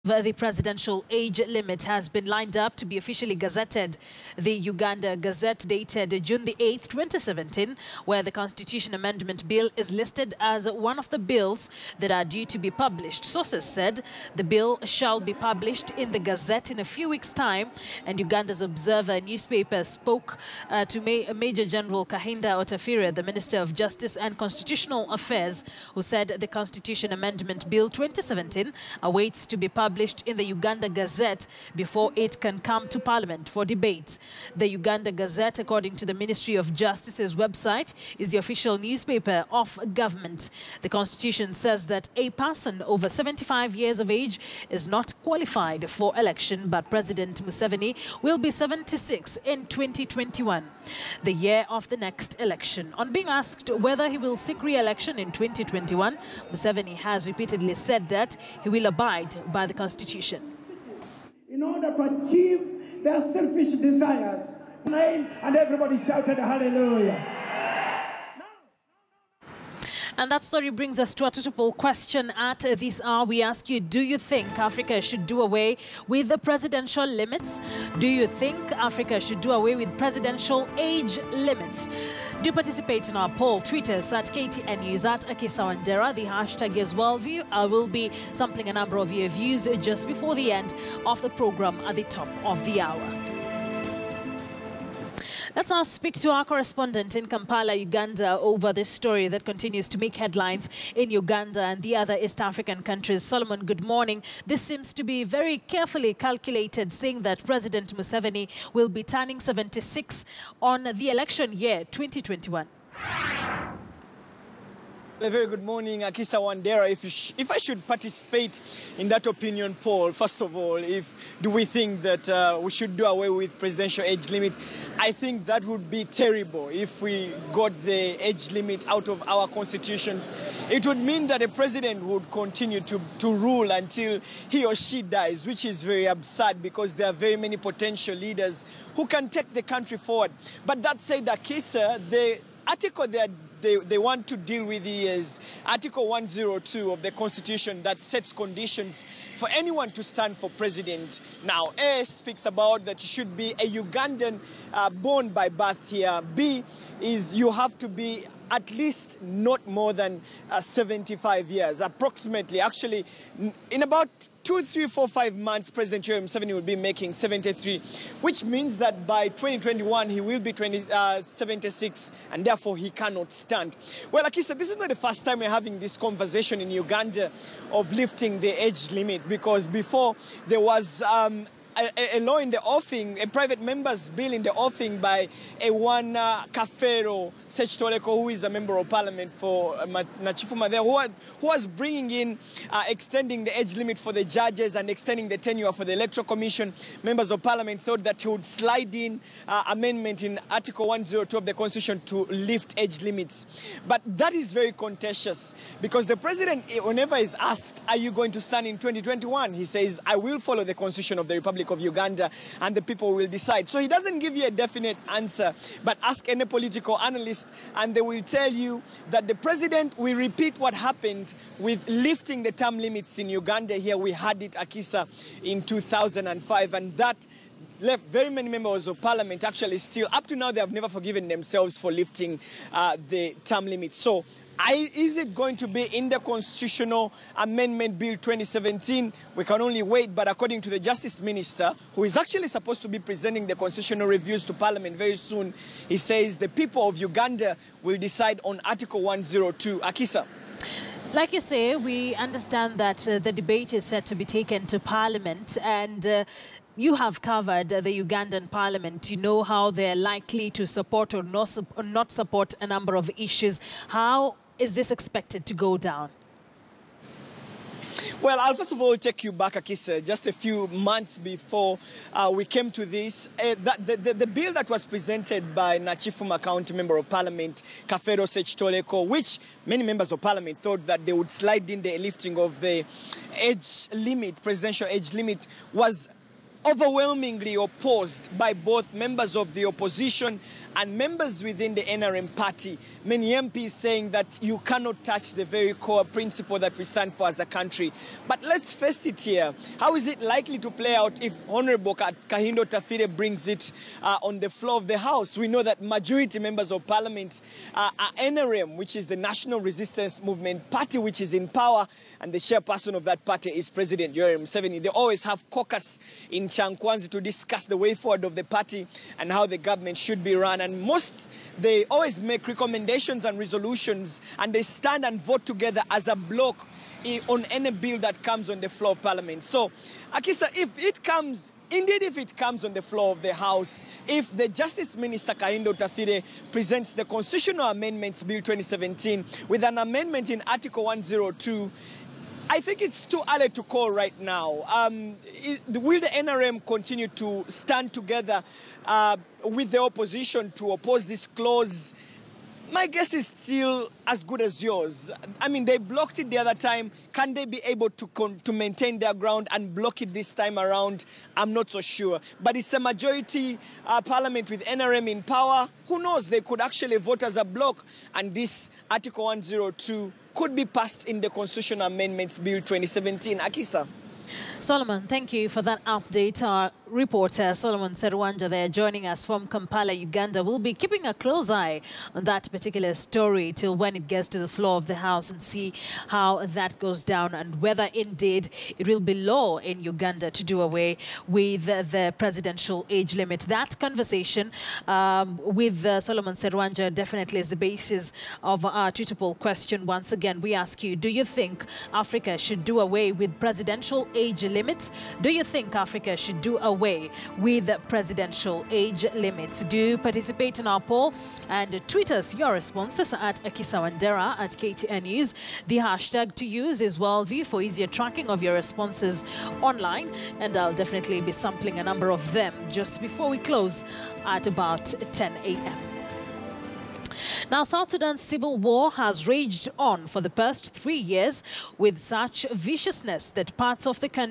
The presidential age limit has been lined up to be officially gazetted. The Uganda Gazette dated June the 8th, 2017, where the Constitution Amendment Bill is listed as one of the bills that are due to be published. Sources said the bill shall be published in the Gazette in a few weeks' time, and Uganda's Observer newspaper spoke to Major General Kahinda Otafire, the Minister of Justice and Constitutional Affairs, who said the Constitution Amendment Bill 2017 awaits to be published in the Uganda Gazette before it can come to Parliament for debate. The Uganda Gazette, according to the Ministry of Justice's website, is the official newspaper of government. The Constitution says that a person over 75 years of age is not qualified for election, but President Museveni will be 76 in 2021, the year of the next election. On being asked whether he will seek re-election in 2021, Museveni has repeatedly said that he will abide by the Constitution. In order to achieve their selfish desires, and everybody shouted hallelujah. And that story brings us to a triple question at this hour. We ask you, do you think Africa should do away with the presidential limits? Do you think Africa should do away with presidential age limits? Do participate in our poll. Tweet us at KTN News, at Akisa Wandera. The hashtag is Worldview. I will be sampling a number of your views just before the end of the program at the top of the hour. Let's now speak to our correspondent in Kampala, Uganda, over this story that continues to make headlines in Uganda and the other East African countries. Solomon, good morning. This seems to be very carefully calculated, saying that President Museveni will be turning 76 on the election year 2021. A very good morning, Akisa Wandera. If I should participate in that opinion poll, first of all, do we think that we should do away with presidential age limit? I think that would be terrible if we got the age limit out of our constitutions. It would mean that a president would continue to rule until he or she dies, which is very absurd because there are very many potential leaders who can take the country forward. But that said, Akisa, the article they want to deal with is Article 102 of the Constitution that sets conditions for anyone to stand for president. Now, A speaks about that you should be a Ugandan born by birth here. B is you have to be at least not more than 75 years, approximately. Actually, in about 2, 3, 4, 5 months, President Museveni will be making 73, which means that by 2021, he will be 76, and therefore he cannot stand. Well, Akisa, this is not the first time we're having this conversation in Uganda of lifting the age limit, because before there was a law in the offing, a private member's bill in the offing by one Kafero Sechitoleko, who is a member of parliament for Nachifuma there, who was bringing in extending the age limit for the judges and extending the tenure for the electoral commission. Members of parliament thought that he would slide in amendment in Article 102 of the Constitution to lift age limits. But that is very contentious because the president, whenever is asked, are you going to stand in 2021? He says, I will follow the Constitution of the Republic of Uganda and the people will decide. So he doesn't give you a definite answer, but ask any political analyst and they will tell you that the president will repeat what happened with lifting the term limits in Uganda. Here we had it, Akisa, in 2005, and that left very many members of parliament actually still, up to now, they have never forgiven themselves for lifting the term limits. So is it going to be in the Constitutional Amendment Bill 2017? We can only wait, but according to the Justice Minister, who is actually supposed to be presenting the constitutional reviews to Parliament very soon, he says the people of Uganda will decide on Article 102. Akisa. Like you say, we understand that the debate is set to be taken to Parliament, and you have covered the Ugandan Parliament. You know how they're likely to support or not support a number of issues. How is this expected to go down? Well, I'll first of all take you back, Akisa, just a few months before we came to this. The bill that was presented by Nachifuma County Member of Parliament, Kafero Sechitoleko, which many members of Parliament thought that they would slide in the lifting of the age limit, presidential age limit, was overwhelmingly opposed by both members of the opposition and members within the NRM party, many MPs saying that you cannot touch the very core principle that we stand for as a country. But let's face it here. How is it likely to play out if Honorable Kahindo Tafire brings it on the floor of the House? We know that majority members of Parliament are NRM, which is the National Resistance Movement Party, which is in power, and the chairperson of that party is President Yoweri Museveni. They always have caucus in Chankwanzi to discuss the way forward of the party and how the government should be run. And they always make recommendations and resolutions, and they stand and vote together as a bloc on any bill that comes on the floor of Parliament. So, Akisa, if it comes on the floor of the House, if the Justice Minister Kahindo Tafire presents the Constitutional Amendments Bill 2017 with an amendment in Article 102, I think it's too early to call right now. Will the NRM continue to stand together with the opposition to oppose this clause? My guess is still as good as yours. I mean, they blocked it the other time. Can they be able to maintain their ground and block it this time around? I'm not so sure. But it's a majority parliament with NRM in power. Who knows? They could actually vote as a bloc, and this Article 102 could be passed in the Constitutional Amendments Bill 2017. Akisa. Solomon, thank you for that update. Our reporter Solomon Serwanja there joining us from Kampala, Uganda. We'll be keeping a close eye on that particular story till when it gets to the floor of the House and see how that goes down and whether indeed it will be law in Uganda to do away with the presidential age limit. That conversation with Solomon Serwanja definitely is the basis of our tweetable question. Once again, we ask you, do you think Africa should do away with presidential age limits? Do you think Africa should do away with presidential age limits? Do participate in our poll and tweet us your responses at Akisa Wandera at KTN News. The hashtag to use is WorldView for easier tracking of your responses online, and I'll definitely be sampling a number of them just before we close at about 10 a.m. Now, South Sudan's civil war has raged on for the past 3 years with such viciousness that parts of the country